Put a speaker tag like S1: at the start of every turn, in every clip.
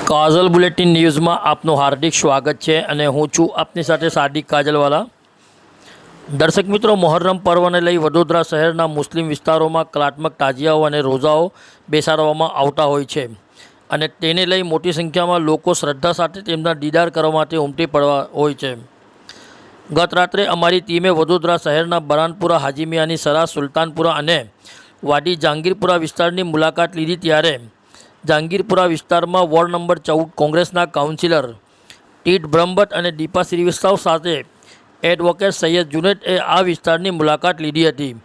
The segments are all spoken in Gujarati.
S1: કાજલ બુલેટિન ન્યૂઝમાં આપનું હાર્દિક સ્વાગત છે અને હું છું આપની સાથે સાદિક કાજલવાલા। દર્શક મિત્રો, મોહર્રમ પર્વને લઈ વડોદરા શહેરના મુસ્લિમ વિસ્તારોમાં કલાત્મક તાજિયાઓ અને રોઝાઓ બેસાડવામાં આવતા હોય છે અને તેને લઈ મોટી સંખ્યામાં લોકો શ્રદ્ધા સાથે તેમના દીદાર કરવા માટે ઉમટી પડવા હોય છે। ગત રાત્રે અમારી ટીમે વડોદરા શહેરના બરાનપુરા, હાજીમિયાની સરા, સુલતાનપુરા અને વાડી જહાંગીરપુરા વિસ્તારની મુલાકાત લીધી ત્યારે જહાંગીરપુરા વિસ્તારમાં વોર્ડ નંબર 14 કોંગ્રેસના કાઉન્સિલર ટીટ બ્રહ્મભટ્ટ અને દીપા શ્રીવાસ્તવ સાથે એડવોકેટ સૈયદ જુનેદે આ વિસ્તારની મુલાકાત લીધી હતી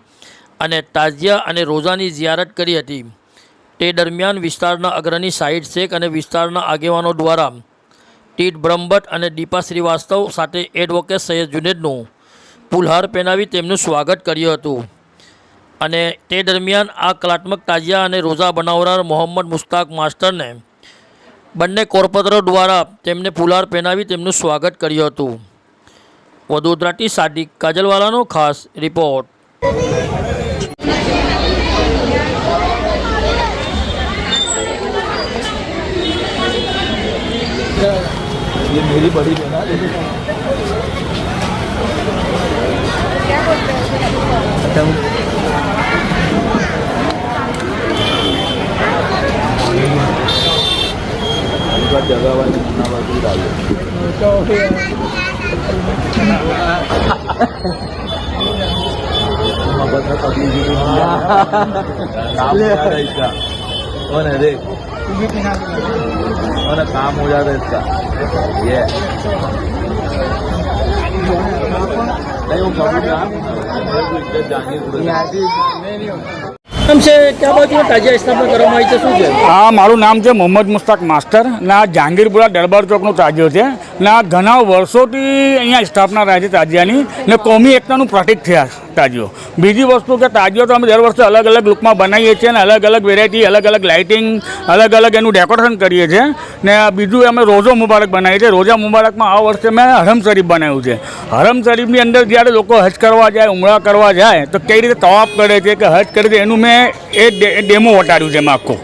S1: અને તાજિયા અને રોઝાની ઝિયારત કરી હતી। તે દરમિયાન વિસ્તારના અગ્રણી સાહિદ શેખ અને વિસ્તારના આગેવાનો દ્વારા ટીટ બ્રહ્મભટ્ટ અને દીપા શ્રીવાસ્તવ સાથે એડવોકેટ સૈયદ જુનેદનું ફૂલહાર પહેરાવી તેમનું સ્વાગત કર્યું હતું અને તે દરમિયાન આ કલાત્મક તાજિયા અને રોઝા બનાવનાર મોહમ્મદ મુસ્તાક માસ્ટરને બંને કોર્પોરેટરો દ્વારા તેમને ફૂલહાર પહેરાવી તેમનું સ્વાગત કર્યું હતું। વડોદરાથી સાદિક કાજલવાલાનો ખાસ રિપોર્ટ।
S2: ये मेरी बड़ी बहन है। जगह वाले काम हो जाता है इसका ये नहीं वो
S1: क्या बात है ताजिया स्थापना કરવામાં આવી છે શું છે?
S3: હા, મારું નામ છે મોહમ્મદ મુસ્તાક માસ્ટર ને આ જહાંગીરપુરા દરબાર ચોકનો તાજિયો છે ને આ ઘણા વર્ષોથી અહીંયા સ્થાપના રહે છે તાજિયાની ને કોમી એકતાનું પ્રતીક છે આ તાજિયો। બીજી વસ્તુ કે તાજિયો તો અમે દર વર્ષે અલગ અલગ લુકમાં બનાવીએ છીએ ને અલગ અલગ વેરાયટી, અલગ અલગ લાઇટિંગ, અલગ અલગ એનું ડેકોરેશન કરીએ છીએ ને બીજું અમે રોઝો મુબારક બનાવીએ છીએ। રોઝા મુબારકમાં આ વર્ષે મેં હરમ શરીફ બનાવ્યું છે। હરમ શરીફની અંદર જ્યારે લોકો હજ કરવા જાય, ઉમરા કરવા જાય તો કઈ રીતે તવાફ કરે છે કે હજ કરે છે એનું મેં એ ડેમો વટાડ્યું છે મેં આખું।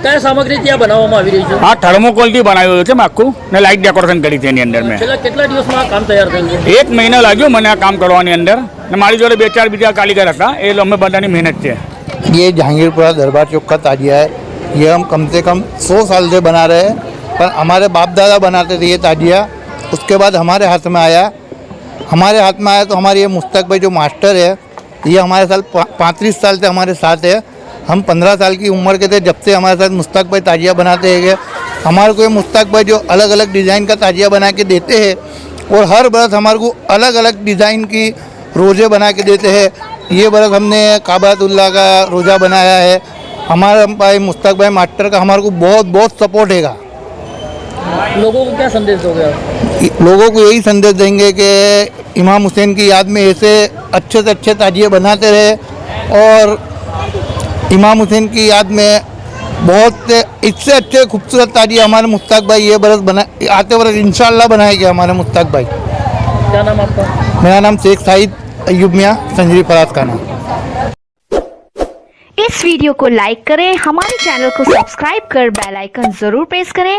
S1: કયા સામગ્રી ત્યાં બનાવવામાં આવી રહી છે?
S3: હા, થર્મોકોલથી બનાવ્યું છે મેં આખું ને લાઇટ ડેકોરેશન કરી છે એની અંદર મેં।
S1: છેલ્લા કેટલા દિવસમાં આ કામ તૈયાર થયું છે?
S3: 1 મહિના લાગ્યો મને આ काम કરવાની અંદર ને મારી જોડે 2-4 બીજા कारीगर હતા। એ અમે બધાની મહેનત છે।
S4: ये जहांगीरपुरा दरबार चौक का ताजिया है। ये हम कम से कम 100 साल से बना रहे हैं, पर हमारे बाप दादा बनाते थे ये ताजिया। उसके बाद हमारे हाथ में आया। हमारे हाथ में आया तो हमारे ये मुस्तक भाई जो मास्टर है, ये हमारे साल 35 साल से हमारे साथ है। हम 15 साल की उम्र के थे जब से हमारे साथ मुस्तक भाई ताजिया बनाते हैं। हमारे को ये मुस्तक भाई जो अलग अलग डिज़ाइन का ताजिया बना के देते हैं और हर बरस हमारे को अलग अलग डिज़ाइन की रोज़े बना के देते हैं। ये बरस हमने काबातुल्लाह का रोज़ा बनाया है। हमारे भाई मुस्तक भाई मास्टर का हमारे को बहुत बहुत सपोर्ट हैगा।
S1: लोगों को क्या संदेश दोगे आप?
S4: लोगों को यही संदेश देंगे कि इमाम हुसैन की याद में ऐसे अच्छे से अच्छे ताजिए बनाते रहे और इमाम हुसैन की याद में बहुत इससे अच्छे खूबसूरत ताजिए हमारे मुस्ताक भाई ये बरस बना आते बरस इंशाल्लाह बनाएंगे हमारे मुस्ताक भाई।
S1: क्या नाम आपका?
S4: मेरा नाम शेख साहिद अय्यूब मियाँ, संजरी फराज का नाम।
S5: इस वीडियो को लाइक करें, हमारे चैनल को सब्सक्राइब कर बेल आइकन जरूर प्रेस करें